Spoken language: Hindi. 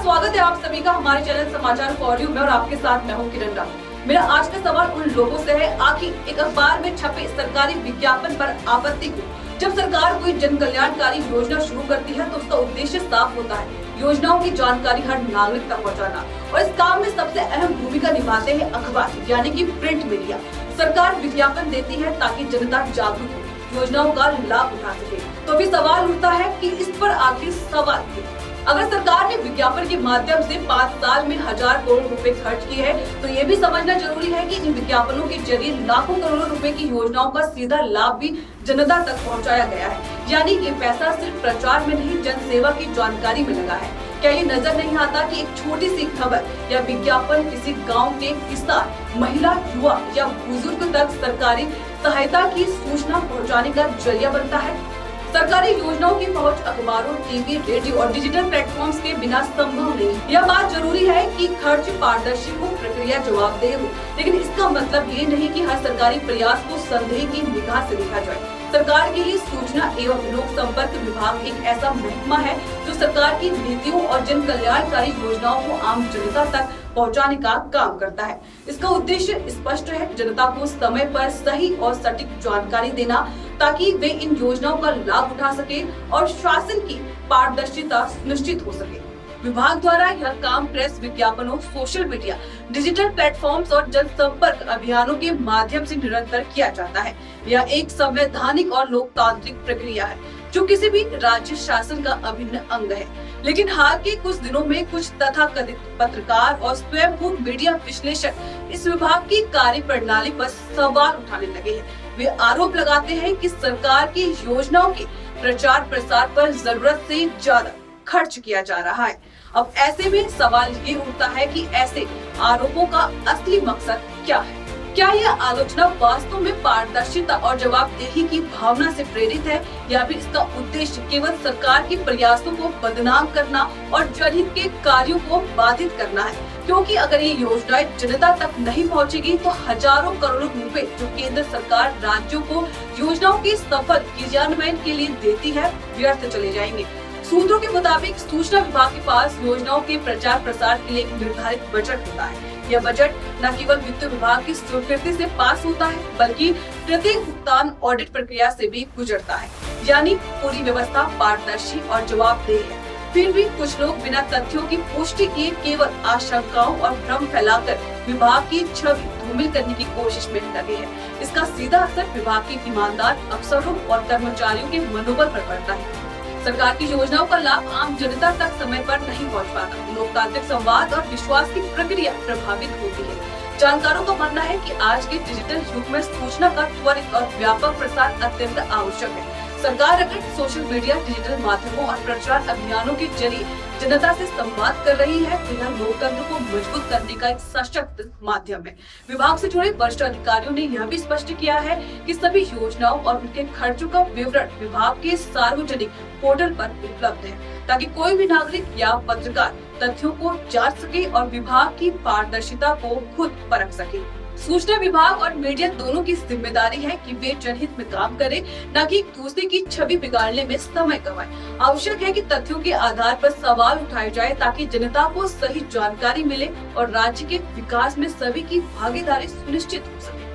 स्वागत है आप सभी का हमारे चैनल समाचार फॉर यू में और आपके साथ मैं हूं किरण राम। मेरा आज का सवाल उन लोगों से है, आखिर एक अखबार में छपे सरकारी विज्ञापन पर आपत्ति क्यों? जब सरकार कोई जन कल्याणकारी योजना शुरू करती है तो उसका उद्देश्य साफ होता है, योजनाओं की जानकारी हर नागरिक तक पहुंचाना। और इस काम में सबसे अहम भूमिका निभाते हैं अखबार यानी कि प्रिंट मीडिया। सरकार विज्ञापन देती है ताकि जनता जागरूक हो, योजनाओं का लाभ उठा सके। तो अभी सवाल उठता है कि इस पर आखिर सवाल क्यों? अगर सरकार ने विज्ञापन के माध्यम से 5 साल में 1000 करोड़ रुपए खर्च किए हैं, तो ये भी समझना जरूरी है कि इन विज्ञापनों के जरिए लाखों करोड़ों रुपए की योजनाओं का सीधा लाभ भी जनता तक पहुंचाया गया है। यानी ये पैसा सिर्फ प्रचार में नहीं, जन सेवा की जानकारी में लगा है। क्या ये नजर नहीं आता कि एक छोटी सी खबर या विज्ञापन किसी गाँव के किसान, महिला, युवा या बुजुर्ग तक सरकारी सहायता की सूचना पहुँचाने का जरिया बनता है? सरकारी योजनाओं की पहुंच अखबारों, टीवी, रेडियो और डिजिटल प्लेटफॉर्म्स के बिना संभव नहीं। यह बात जरूरी है कि खर्च पारदर्शी हो, प्रक्रिया जवाबदेह हो, लेकिन इसका मतलब ये नहीं कि हर सरकारी प्रयास को संदेह की निगाह से देखा जाए। सरकार के लिए सूचना एवं लोक संपर्क विभाग एक ऐसा महकमा है जो सरकार की नीतियों और जन कल्याणकारी योजनाओं को आम जनता तक पहुंचाने का काम करता है। इसका उद्देश्य स्पष्ट है, जनता को समय पर सही और सटीक जानकारी देना ताकि वे इन योजनाओं का लाभ उठा सके और शासन की पारदर्शिता सुनिश्चित हो सके। विभाग द्वारा यह काम प्रेस विज्ञापनों, सोशल मीडिया, डिजिटल प्लेटफॉर्म्स और जनसंपर्क अभियानों के माध्यम से निरंतर किया जाता है। यह एक संवैधानिक और लोकतांत्रिक प्रक्रिया है जो किसी भी राज्य शासन का अभिन्न अंग है। लेकिन हाल के कुछ दिनों में कुछ तथाकथित पत्रकार और स्वयंभू मीडिया विश्लेषक इस विभाग की कार्य प्रणाली पर सवाल उठाने लगे हैं। वे आरोप लगाते हैं कि सरकार की योजनाओं के प्रचार प्रसार पर जरूरत से ज्यादा खर्च किया जा रहा है। अब ऐसे में सवाल ये उठता है कि ऐसे आरोपों का असली मकसद क्या है? क्या यह आलोचना वास्तव में पारदर्शिता और जवाबदेही की भावना से प्रेरित है, या फिर इसका उद्देश्य केवल सरकार के प्रयासों को बदनाम करना और जनहित के कार्यों को बाधित करना है? क्योंकि अगर ये योजनाएं जनता तक नहीं पहुंचेगी तो हजारों करोड़ों रुपए जो केंद्र सरकार राज्यों को योजनाओं के सफल क्रियान्वयन के लिए देती है, व्यर्थ चले जाएंगे। सूत्रों के मुताबिक सूचना विभाग के पास योजनाओं के प्रचार प्रसार के लिए एक निर्धारित बजट होता है। यह बजट न केवल वित्त विभाग की स्वीकृति से पास होता है, बल्कि प्रत्येक भुगतान ऑडिट प्रक्रिया से भी गुजरता है। यानी पूरी व्यवस्था पारदर्शी और जवाबदेह है। फिर भी कुछ लोग बिना तथ्यों की पुष्टि किए केवल आशंकाओं और भ्रम फैलाकर विभाग की छवि धूमिल करने की कोशिश में लगे हैं। इसका सीधा असर विभाग के ईमानदार अफसरों और कर्मचारियों के मनोबल पर पड़ता है। सरकार की योजनाओं का लाभ आम जनता तक समय पर नहीं पहुंच पाता। लोकतांत्रिक संवाद और विश्वास की प्रक्रिया प्रभावित होती है। जानकारों का मानना है कि आज के डिजिटल युग में सूचना का त्वरित और व्यापक प्रसार अत्यंत आवश्यक है। सरकार अगर सोशल मीडिया, डिजिटल माध्यमों और प्रचार अभियानों के जरिए जनता से संवाद कर रही है तो यह लोकतंत्र को मजबूत करने का एक सशक्त माध्यम है। विभाग से जुड़े वरिष्ठ अधिकारियों ने यह भी स्पष्ट किया है कि सभी योजनाओं और उनके खर्चों का विवरण विभाग के सार्वजनिक पोर्टल पर उपलब्ध है, ताकि कोई भी नागरिक या पत्रकार तथ्यों को जांच सके और विभाग की पारदर्शिता को खुद परख सके। सूचना विभाग और मीडिया दोनों की जिम्मेदारी है कि वे जनहित में काम करें, न कि दूसरे की छवि बिगाड़ने में समय गंवाएं। आवश्यक है कि तथ्यों के आधार पर सवाल उठाए जाए ताकि जनता को सही जानकारी मिले और राज्य के विकास में सभी की भागीदारी सुनिश्चित हो सके।